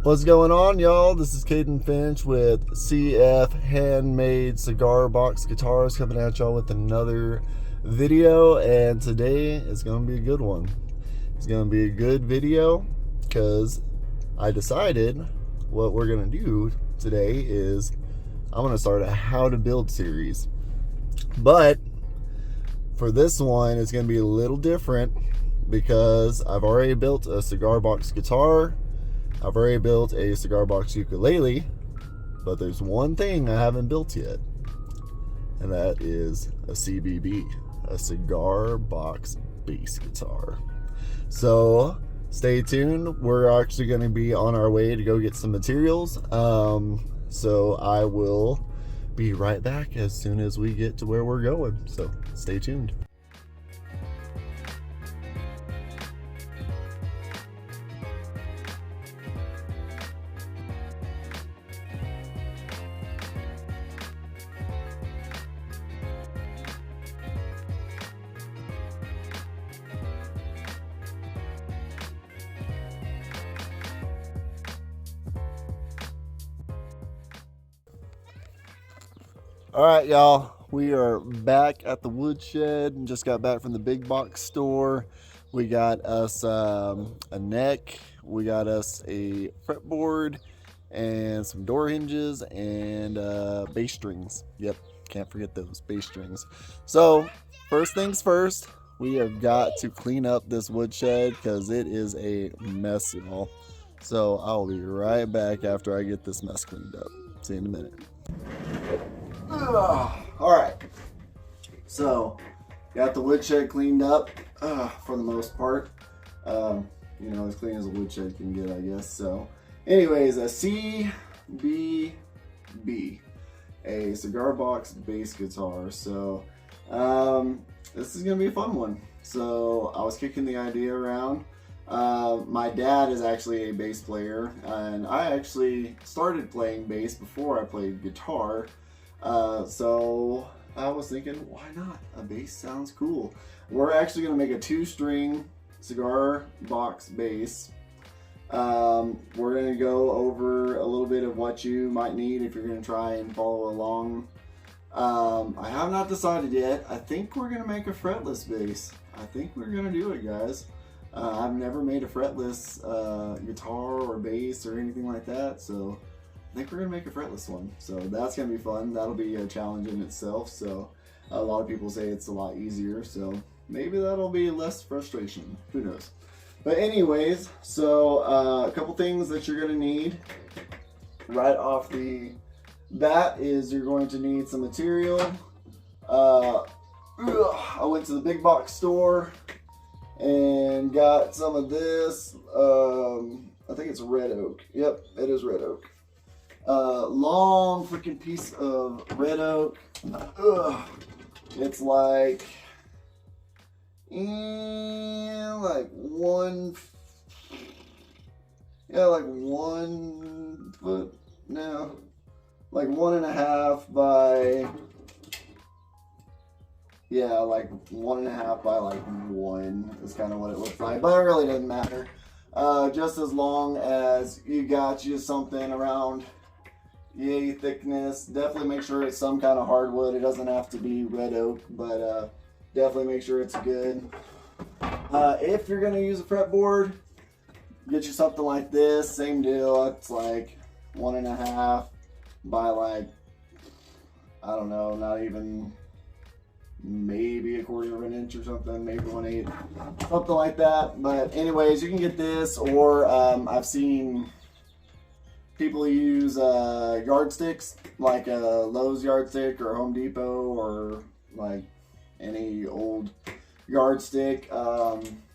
What's going on, y'all? This is Caden Finch with CF Handmade Cigar Box Guitars coming at y'all with another video, and today is going to be a good one. It's going to be a good video because I decided what we're going to do today is I'm going to start a how to build series. But for this one, it's going to be a little different because I've already built a cigar box guitar. I've already built a cigar box ukulele, but there's one thing I haven't built yet, and that is a CBB, a cigar box bass guitar. So stay tuned. We're actually going to be on our way to go get some materials. So I will be right back as soon as we get to where we're going. So stay tuned. All right, y'all, we are back at the woodshed and just got back from the big box store. We got us a neck, we got us a fretboard and some door hinges and bass strings. Yep, can't forget those bass strings. So first things first, we have got to clean up this woodshed because it is a mess, y'all. So I'll be right back after I get this mess cleaned up. See you in a minute. All right, so got the woodshed cleaned up for the most part. You know, as clean as a woodshed can get, I guess. So anyways, a CBB, a cigar box bass guitar. So this is gonna be a fun one. So I was kicking the idea around. My dad is actually a bass player, and I actually started playing bass before I played guitar. So I was thinking, why not? A bass sounds cool. We're actually going to make a 2-string cigar box bass. We're going to go over a little bit of what you might need if you're going to try and follow along. I have not decided yet. I think we're going to make a fretless bass. I think we're going to do it, guys. I've never made a fretless guitar or bass or anything like that, so I think we're going to make a fretless one. So that's going to be fun. That'll be a challenge in itself. So a lot of people say it's a lot easier. So maybe that'll be less frustration. Who knows? But anyways, so a couple things that you're going to need right off the bat is you're going to need some material. I went to the big box store and got some of this. I think it's red oak. Yep, it is red oak. Long freaking piece of red oak. It's like like 1 foot now, like 1.5 by like 1.5 by like 1 is kind of what it looks like, but it really doesn't matter. Just as long as you got you something around yay thickness. Definitely make sure it's some kind of hardwood. It doesn't have to be red oak, but definitely make sure it's good. If you're going to use a fretboard, get you something like this. Same deal. It's like 1.5 by like, I don't know, not even, maybe 1/4 of an inch or something, maybe 1/8, something like that. But anyways, you can get this, or I've seen people use yardsticks, like a Lowe's yardstick or Home Depot or like any old yardstick.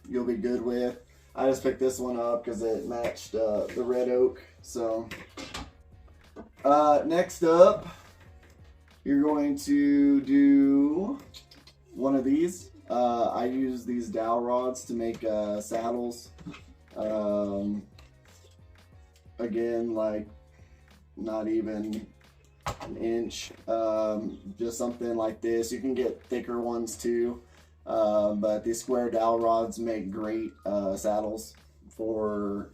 You'll be good with. I just picked this one up because it matched the red oak. So next up, you're going to do one of these. I use these dowel rods to make saddles. Again, like not even an inch, just something like this. You can get thicker ones too, but these square dowel rods make great saddles for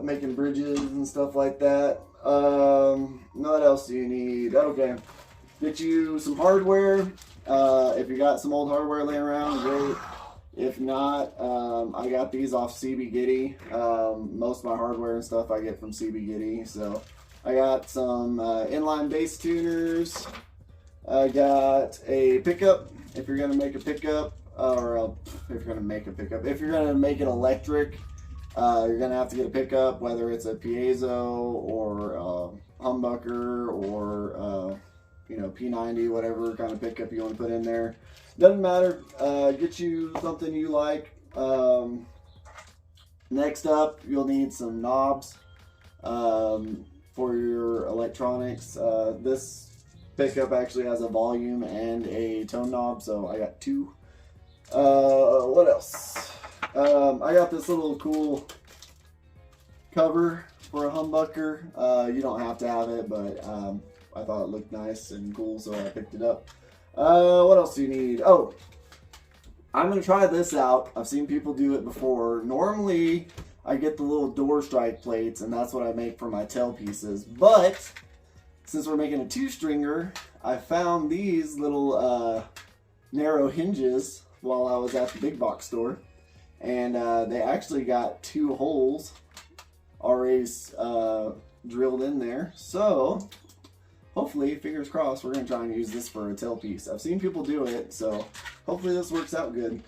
making bridges and stuff like that. What else do you need? Okay, get you some hardware. If you got some old hardware laying around, great. If not, I got these off CB Giddy. Most of my hardware and stuff I get from CB Giddy. So I got some inline bass tuners. I got a pickup. If you're gonna make a pickup, if you're gonna make it electric, you're gonna have to get a pickup, whether it's a piezo or a humbucker or you know, P90, whatever kind of pickup you want to put in there. Doesn't matter. Get you something you like. Next up, you'll need some knobs for your electronics. This pickup actually has a volume and a tone knob, so I got two. What else? I got this little cool cover for a humbucker. You don't have to have it, but I thought it looked nice and cool, so I picked it up. What else do you need? Oh, I'm going to try this out. I've seen people do it before. Normally, I get the little door strike plates, and that's what I make for my tail pieces. But since we're making a two-stringer, I found these little narrow hinges while I was at the big box store. And they actually got 2 holes already drilled in there. So hopefully, fingers crossed, we're going to try and use this for a tailpiece. I've seen people do it, so hopefully this works out good.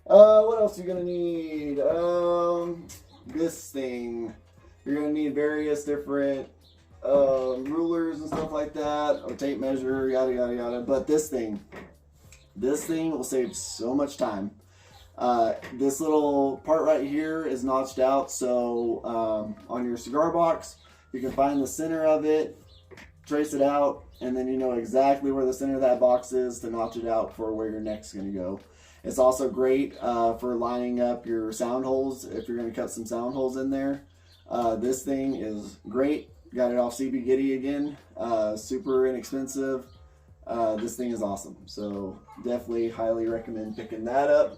What else are you going to need? This thing. You're going to need various different rulers and stuff like that, or tape measure, yada, yada, yada. But this thing will save so much time. This little part right here is notched out, so on your cigar box, you can find the center of it, trace it out, and then you know exactly where the center of that box is to notch it out for where your neck's going to go. It's also great for lining up your sound holes if you're going to cut some sound holes in there. This thing is great. Got it off CB Giddy again. Super inexpensive. This thing is awesome. So definitely highly recommend picking that up.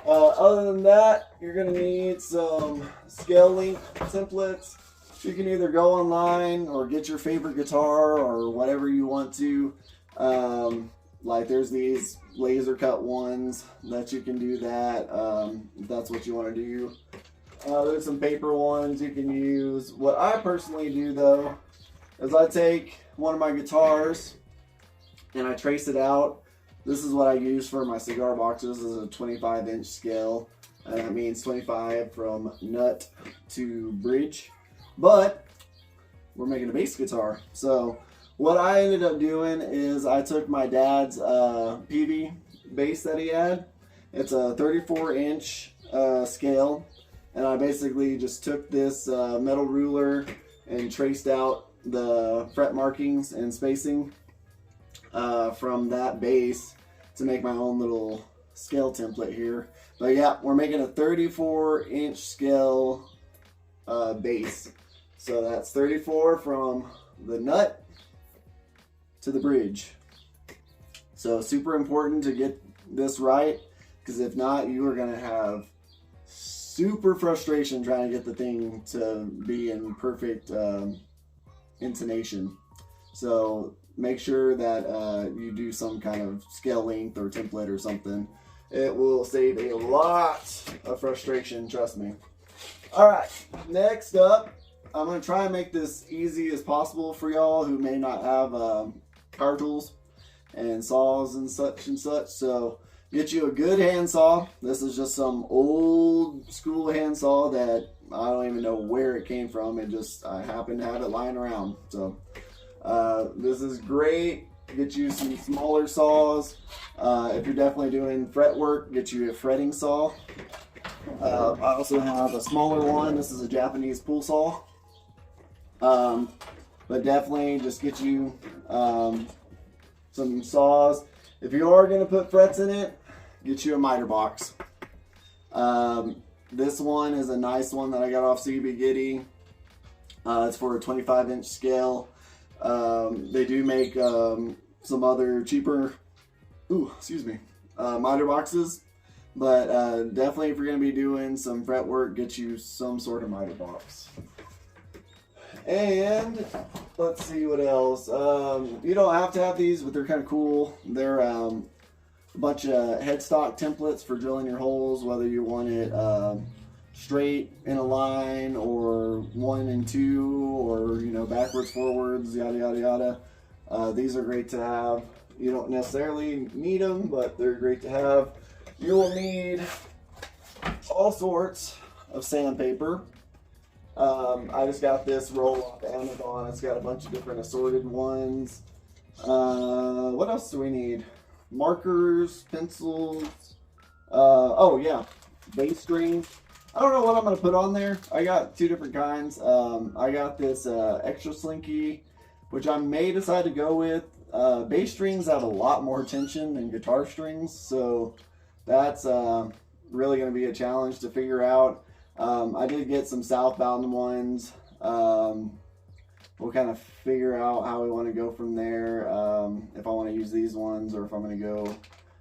Other than that, you're going to need some scale length templates. You can either go online or get your favorite guitar or whatever you want to. Like there's these laser cut ones that you can do that if that's what you want to do. There's some paper ones you can use. What I personally do though is I take one of my guitars and I trace it out. This is what I use for my cigar boxes. This is a 25-inch scale, and that means 25 from nut to bridge. But we're making a bass guitar. So what I ended up doing is I took my dad's PV bass that he had. It's a 34-inch scale, and I basically just took this metal ruler and traced out the fret markings and spacing from that bass to make my own little scale template here. But yeah, we're making a 34-inch scale bass. So that's 34 from the nut to the bridge. So super important to get this right, because if not, you are going to have super frustration trying to get the thing to be in perfect intonation. So make sure that you do some kind of scale length or template or something. It will save a lot of frustration, trust me. Alright, next up, I'm going to try and make this easy as possible for y'all who may not have power tools and saws and such. So get you a good handsaw. This is just some old school handsaw that I don't even know where it came from. I happen to have it lying around. So this is great. Get you some smaller saws. If you're definitely doing fret work, get you a fretting saw. I also have a smaller one. This is a Japanese pool saw. But definitely just get you some saws. If you are going to put frets in it, get you a miter box. This one is a nice one that I got off CB Giddy. It's for a 25-inch scale. They do make some other cheaper miter boxes, But definitely if you're going to be doing some fret work, get you some sort of miter box. And let's see what else. You don't have to have these, but they're kind of cool. They're a bunch of headstock templates for drilling your holes, whether you want it straight in a line or 1 and 2, or backwards, forwards, yada yada yada. These are great to have. You don't necessarily need them, but they're great to have. You will need all sorts of sandpaper. I just got this roll off Amazon. It's got a bunch of different assorted ones. What else do we need? Markers, pencils. Oh yeah, base string. I don't know what I'm going to put on there. I got 2 different kinds. I got this extra slinky, which I may decide to go with. Bass strings have a lot more tension than guitar strings, so that's really going to be a challenge to figure out. I did get some southbound ones. We'll kind of figure out how we want to go from there. If I want to use these ones or if I'm going to go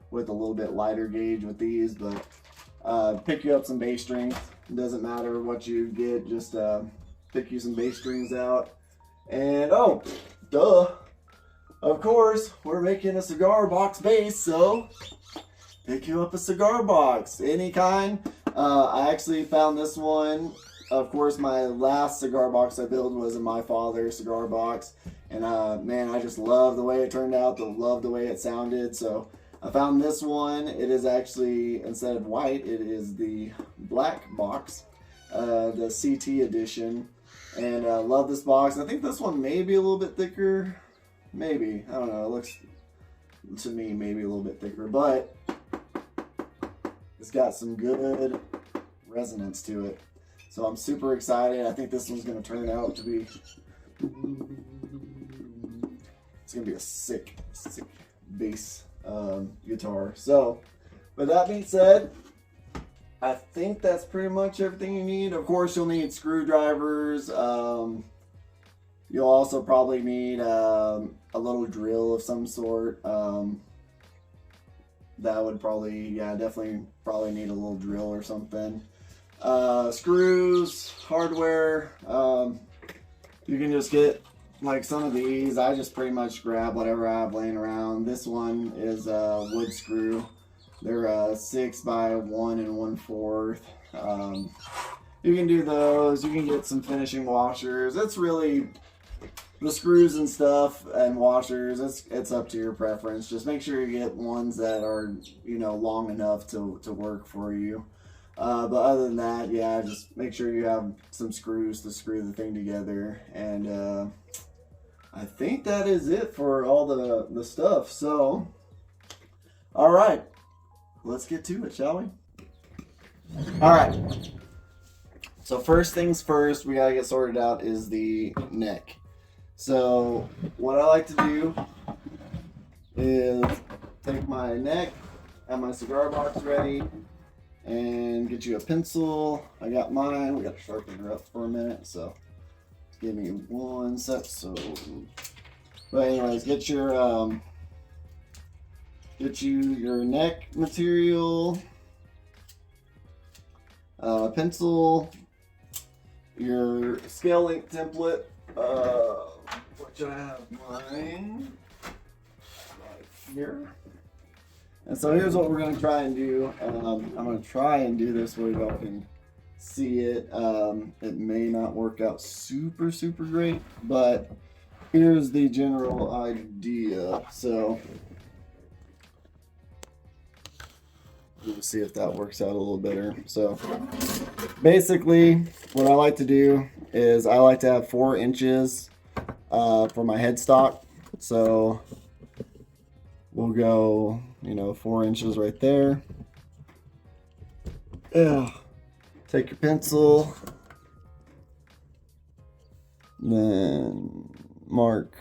with a little bit lighter gauge with these, but pick you up some bass strings. It doesn't matter what you get, just pick you some bass strings out. And oh, duh, of course, we're making a cigar box bass, so pick you up a cigar box, any kind. I actually found this one. Of course, my last cigar box I built was a My Father cigar box, and man, I just love the way it turned out. Love the way it sounded. So I found this one. It is actually, instead of white, it is the black box, the CT edition, and I love this box. I think this one may be a little bit thicker. Maybe, I don't know. It looks to me maybe a little bit thicker, but it's got some good resonance to it. So I'm super excited. I think this one's going to turn out to be, it's going to be a sick bass guitar. So with that being said, I think that's pretty much everything you need. Of course, you'll need screwdrivers. You'll also probably need a little drill of some sort. That would probably, yeah, definitely probably need a little drill or something. Screws, hardware. You can just get like some of these. I just pretty much grab whatever I have laying around. This one is a wood screw. They're 6 by 1 1/4. You can do those. You can get some finishing washers. It's really the screws and stuff and washers. It's up to your preference. Just make sure you get ones that are long enough to work for you. But other than that, yeah, just make sure you have some screws to screw the thing together. And I think that is it for all the stuff. So, all right, let's get to it, shall we? All right. So first things first, we gotta get sorted out is the neck. So what I like to do is take my neck, have my cigar box ready, and get you a pencil. I got mine. We got to sharpen her up for a minute, so give me one sec. So, but anyways, get your neck material, pencil, your scale length template, which I have mine right here. And so here's what we're going to try and do. I'm going to try and do this where y'all can see it. It may not work out super great, but here's the general idea. So we'll see if that works out a little better. So basically what I like to do is I like to have 4 inches for my headstock. So we'll go 4 inches right there. Yeah. Take your pencil, then mark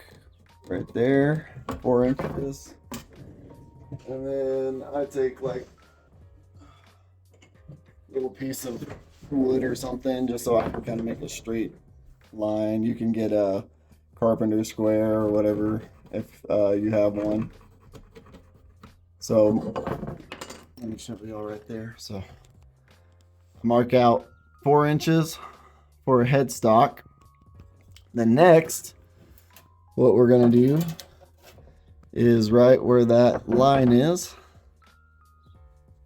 right there, 4 inches. And then I take like a little piece of wood or something just so I can kind of make a straight line. You can get a carpenter square or whatever if you have one. So Let me show you all right there. So mark out 4 inches for a headstock. Then next, what we're gonna do is right where that line is,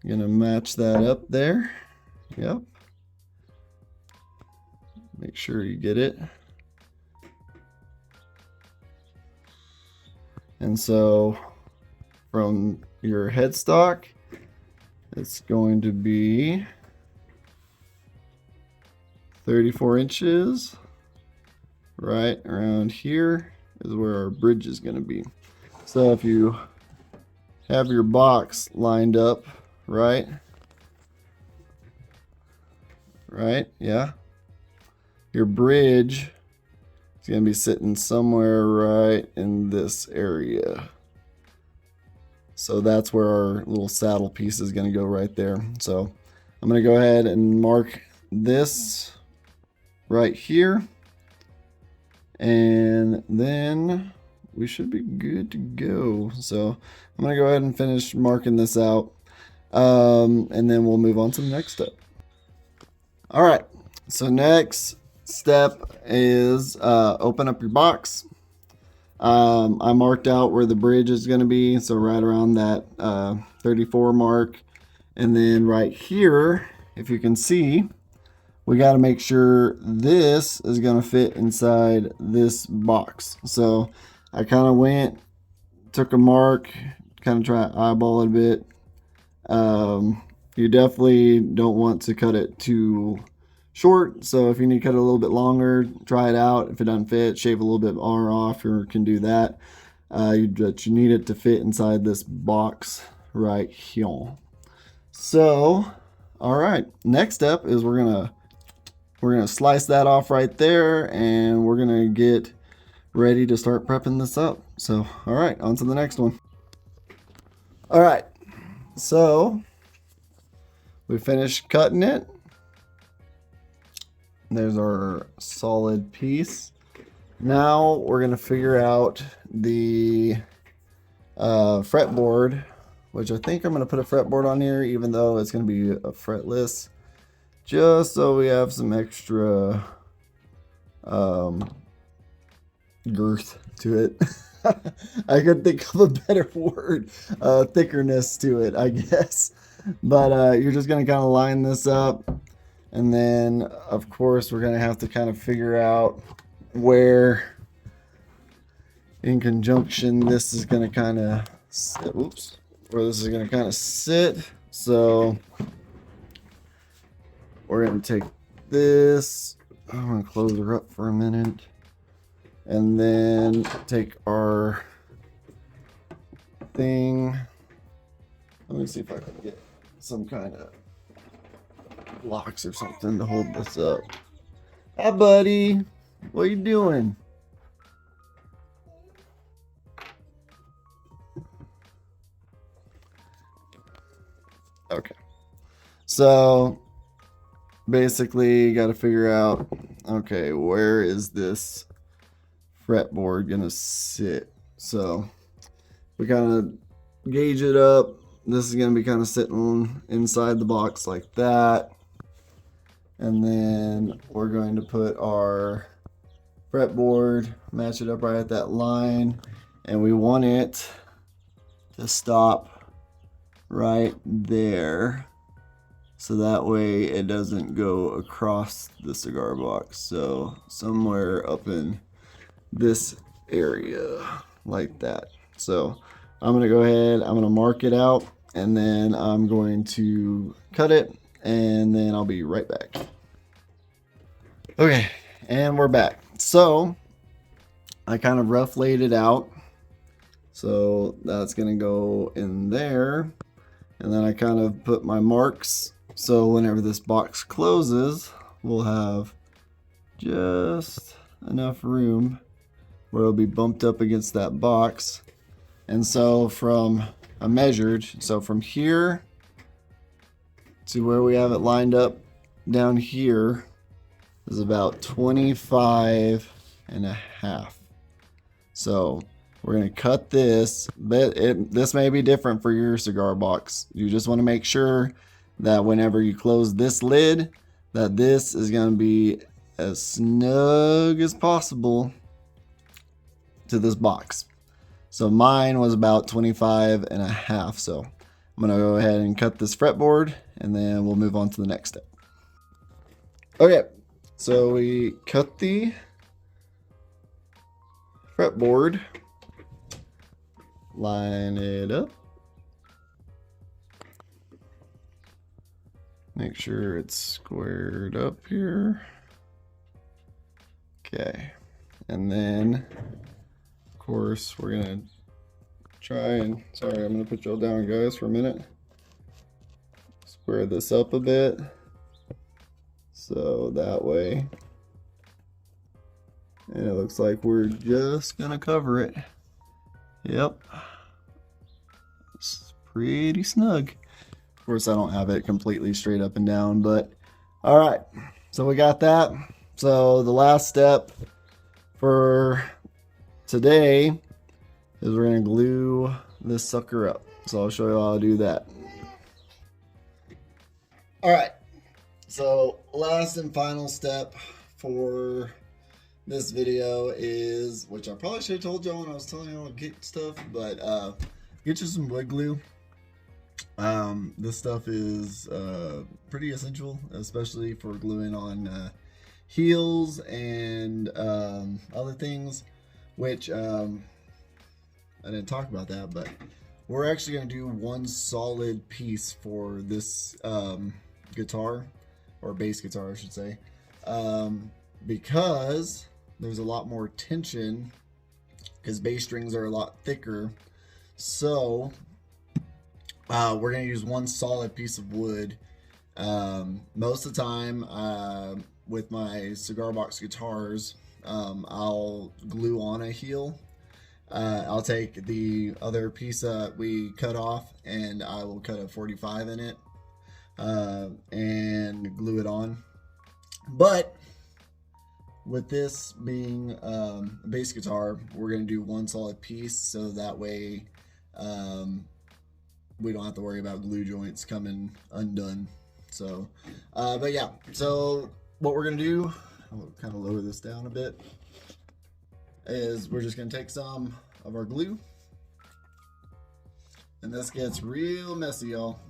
I'm gonna match that up there. Yep. Make sure you get it. And so from your headstock, it's going to be 34 inches. Right around here is where our bridge is going to be. So if you have your box lined up, right, yeah, your bridge is going to be sitting somewhere right in this area. So that's where our little saddle piece is going to go right there. So I'm going to go ahead and mark this right here. And then we should be good to go. So I'm going to go ahead and finish marking this out. And then we'll move on to the next step. All right. So next step is open up your box. I marked out where the bridge is going to be. So right around that 34 mark. And then right here, if you can see, we got to make sure this is going to fit inside this box. So I kind of took a mark, kind of try to eyeball it a bit. You definitely don't want to cut it too short. So if you need to cut it a little bit longer, try it out. If it doesn't fit, shave a little bit more off, or can do that. But you need it to fit inside this box right here. So, all right, next step is we're gonna slice that off right there, and we're gonna get ready to start prepping this up. So, all right, on to the next one. All right, so we finished cutting it. There's our solid piece. Now we're gonna figure out the fretboard, which I think I'm gonna put a fretboard on here, even though it's gonna be a fretless, just so we have some extra girth to it. I could think of a better word, thickerness to it, I guess. But you're just gonna kind of line this up, and then of course we're gonna have to kind of figure out where in conjunction this is gonna kind of sit. Oops, where this is gonna kind of sit. So we're gonna take this, I'm gonna close her up for a minute, and then take our thing. Let me see if I can get some kind of blocks or something to hold this up. Hi, buddy. What are you doing? Okay. So basically, you got to figure out, okay, where is this fretboard gonna sit? So we kind of gauge it up. This is gonna be kind of sitting inside the box like that, and then we're going to put our fretboard, match it up right at that line, and we want it to stop right there, so that way it doesn't go across the cigar box. So somewhere up in this area like that. So I'm gonna go ahead, I'm gonna mark it out, and then I'm going to cut it, and then I'll be right back. Okay, and we're back. So I kind of rough laid it out, so that's gonna go in there, and then I kind of put my marks, so whenever this box closes, we'll have just enough room where it'll be bumped up against that box. And so I measured, so from here to where we have it lined up down here is about 25 and a half. So we're going to cut this, but this may be different for your cigar box. You just want to make sure that whenever you close this lid, that this is going to be as snug as possible to this box. So mine was about 25.5. So I'm going to go ahead and cut this fretboard, and then we'll move on to the next step. Okay, so we cut the fretboard, line it up, make sure it's squared up here. Okay, and then of course we're gonna try and, sorry, I'm gonna put y'all down guys for a minute, square this up a bit so that way, and it looks like we're just gonna cover it. Yep, it's pretty snug. Of course I don't have it completely straight up and down, but all right, so we got that. So the last step for today is we're gonna glue this sucker up. So I'll show you how to do that. All right, so last and final step for this video is, which I probably should have told y'all when I was telling y'all to get stuff, but get you some wood glue. This stuff is pretty essential, especially for gluing on heels and other things, which I didn't talk about that, but we're actually going to do one solid piece for this guitar, or bass guitar I should say, because there's a lot more tension because bass strings are a lot thicker. So we're going to use one solid piece of wood. Most of the time with my cigar box guitars, I'll glue on a heel. I'll take the other piece that we cut off and I will cut a 45 in it and glue it on. But with this being a bass guitar, we're going to do one solid piece so that way we don't have to worry about glue joints coming undone. So, but yeah, so what we're going to do, I'll kind of lower this down a bit, is we're just going to take some of our glue, and this gets real messy, y'all.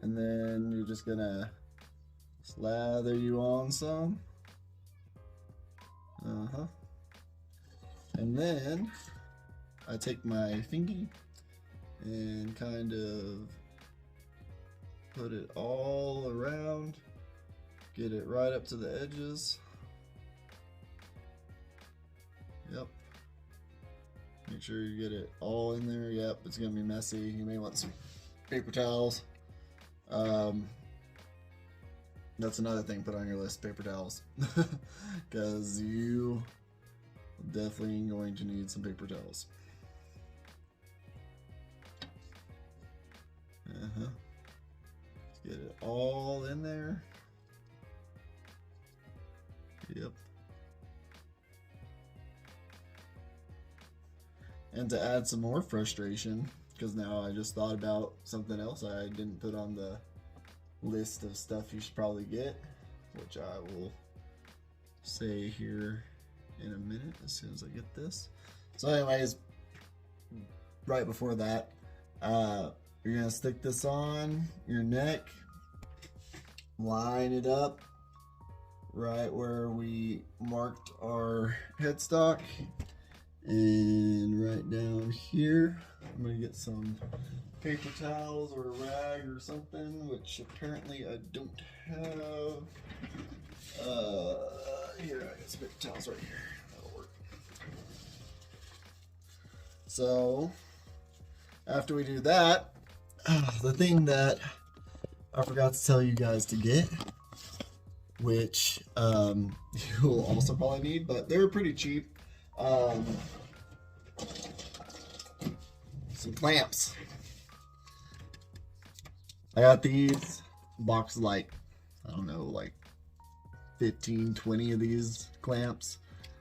And then you're just gonna slather you on some. And then I take my fingy and kind of put it all around, get it right up to the edges. Yep. Make sure you get it all in there. Yep, it's gonna be messy. You may want some paper towels. That's another thing put on your list, paper towels, because you definitely going to need some paper towels. Let's get it all in there. Yep. And to add some more frustration, because now I just thought about something else I didn't put on the list of stuff you should probably get, which I will say here in a minute as soon as I get this. So anyways, right before that, you're gonna stick this on your neck, line it up right where we marked our headstock, and right down here I'm gonna get some paper towels or a rag or something, which apparently I don't have. Here, I got some paper towels right here. That'll work. So after we do that, the thing that I forgot to tell you guys to get, which you will also probably need, but they're pretty cheap. Some clamps. I got these box like, I don't know, like 15, 20 of these clamps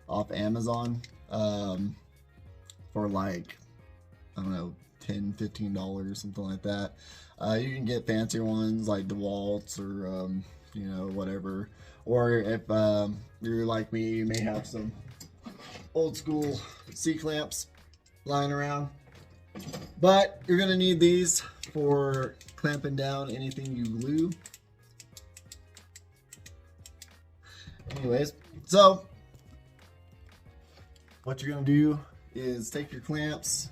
off Amazon for like, I don't know, $10, $15, something like that. You can get fancier ones like DeWalt's or you know, whatever. Or if you're like me, you may have some old school C-clamps lying around. But you're gonna need these for clamping down anything you glue. Anyways, so what you're gonna do is take your clamps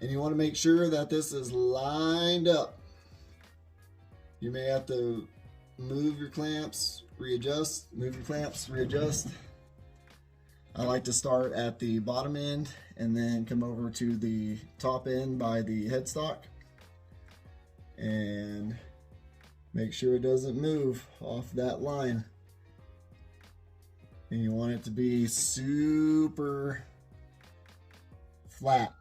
and you want to make sure that this is lined up. You may have to move your clamps, readjust, move your clamps, readjust. I like to start at the bottom end and then come over to the top end by the headstock and make sure it doesn't move off that line. And you want it to be super flat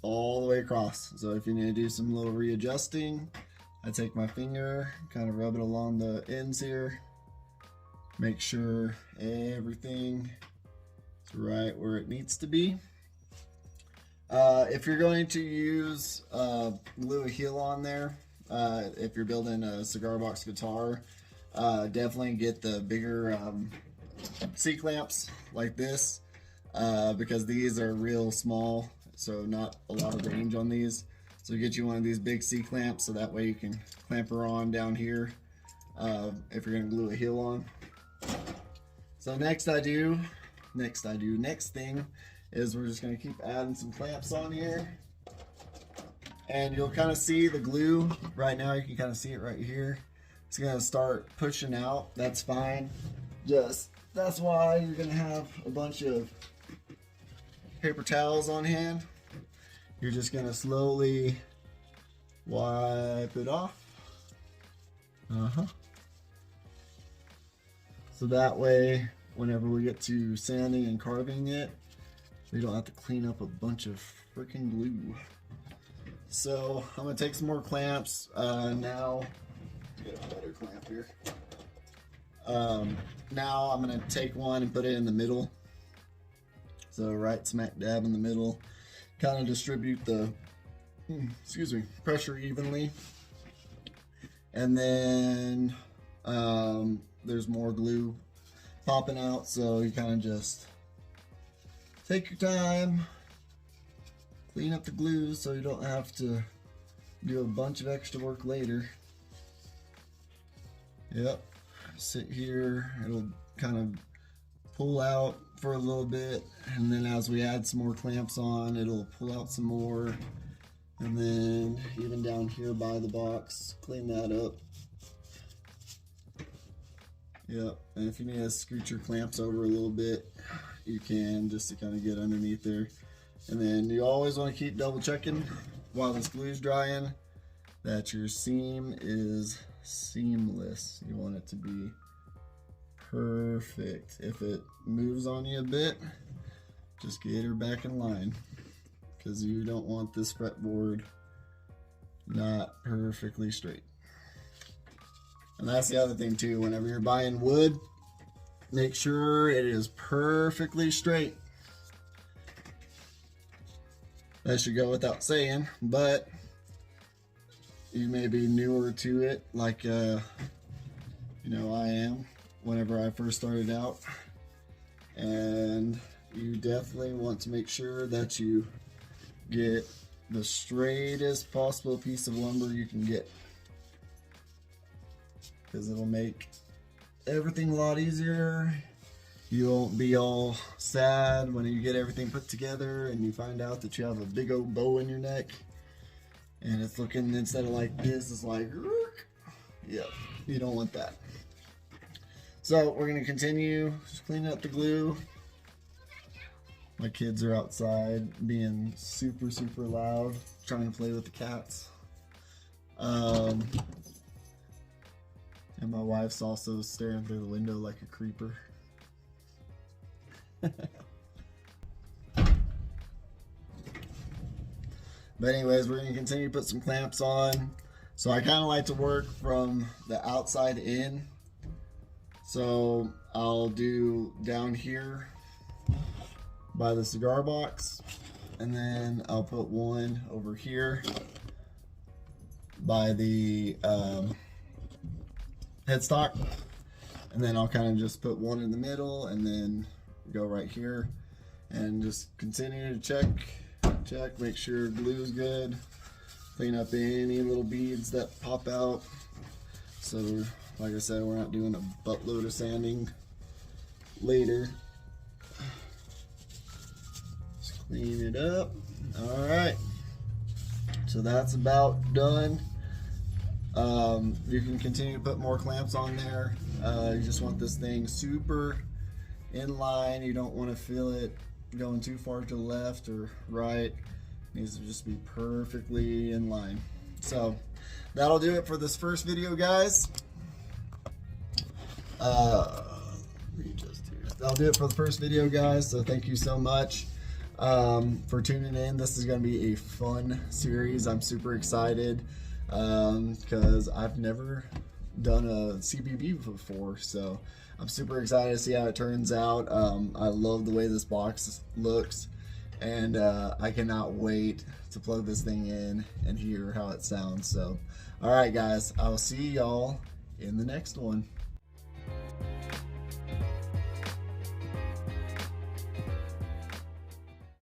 all the way across. So if you need to do some little readjusting, I take my finger, kind of rub it along the ends here, make sure everything is right where it needs to be. If you're going to use glue a heel on there, if you're building a cigar box guitar, definitely get the bigger C-clamps like this, because these are real small, so not a lot of range on these. So get you one of these big C-clamps, so that way you can clamp her on down here if you're going to glue a heel on. So next thing is we're just going to keep adding some clamps on here. And you'll kind of see the glue right now. You can kind of see it right here. It's going to start pushing out. That's fine. That's why you're going to have a bunch of paper towels on hand. You're just going to slowly wipe it off. So that way, whenever we get to sanding and carving it, we don't have to clean up a bunch of freaking glue. So I'm going to take some more clamps. Now, get a better clamp here. Now I'm going to take one and put it in the middle. So right smack dab in the middle. Kind of distribute the pressure evenly. And then there's more glue popping out, so you kind of just take your time, clean up the glue so you don't have to do a bunch of extra work later. Yep, sit here, it'll kind of pull out for a little bit, and then as we add some more clamps on, it'll pull out some more, and then even down here by the box, clean that up. Yep, and if you need to scoot your clamps over a little bit, you can, just to kind of get underneath there. And then you always want to keep double checking while this glue is drying that your seam is seamless. You want it to be perfect. If it moves on you a bit, just get her back in line, because you don't want this fretboard not perfectly straight. And that's the other thing too, whenever you're buying wood, make sure it is perfectly straight. That should go without saying, but you may be newer to it, like you know I am whenever I first started out, and you definitely want to make sure that you get the straightest possible piece of lumber you can get, because it'll make everything a lot easier. You won't be all sad when you get everything put together and you find out that you have a big old bow in your neck and it's looking, instead of like this, it's like, yep, you don't want that. So we're going to continue just cleaning up the glue. My kids are outside being super loud, trying to play with the cats. And my wife's also staring through the window like a creeper. But anyways, we're going to continue to put some clamps on. So I kind of like to work from the outside in. So I'll do down here by the cigar box, and then I'll put one over here by the headstock, and then I'll kind of just put one in the middle and then go right here and just continue to check, make sure glue's good, clean up any little beads that pop out. So like I said, we're not doing a buttload of sanding later. Just clean it up. All right, so that's about done. You can continue to put more clamps on there. You just want this thing super in line. You don't want to feel it going too far to the left or right. It needs to just be perfectly in line. So that'll do it for this first video, guys. That'll do it for the first video, guys. So thank you so much for tuning in. This is going to be a fun series. I'm super excited because I've never done a CBB before, so I'm super excited to see how it turns out. I love the way this box looks, and I cannot wait to plug this thing in and hear how it sounds. So all right, guys, I'll see y'all in the next one.